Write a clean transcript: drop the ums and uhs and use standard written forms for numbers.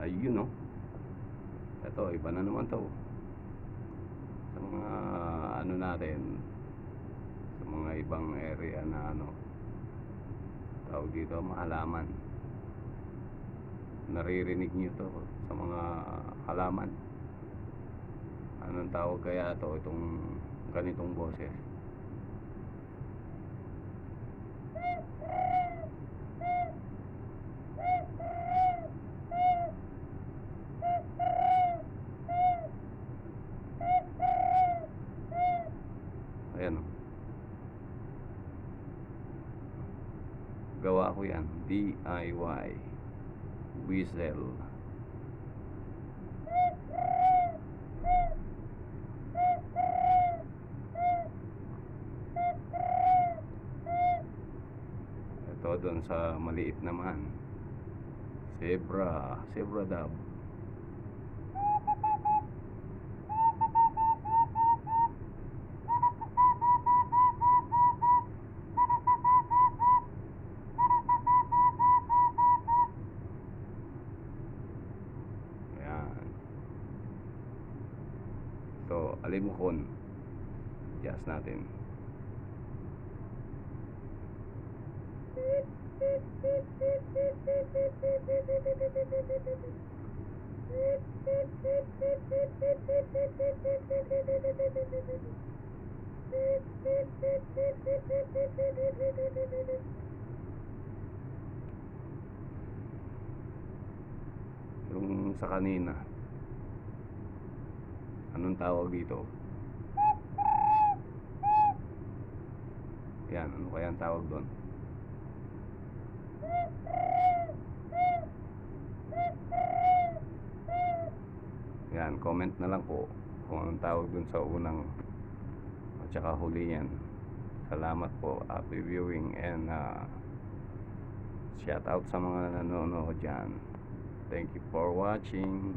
Ayun, no. Ito, iba na naman to. Sa mga ano natin, sa mga ibang area na ano, tawag dito, mahalaman. Naririnig nyo to sa mga halaman. Anong tawag kaya to, itong ganitong boses? Ayan, o. Gawa ko yan, DIY whistle. Ito doon sa maliit naman, zebra dove. Ayan. So, alimukon, adjust natin. Yung sa kanina, anong tawag dito? Yan, ano kaya ang tawag doon? Yan, comment na lang po kung anong tawag doon sa unang at saka huli yan. Salamat po, happy viewing, and shout out sa mga nanonood dyan. Thank you for watching.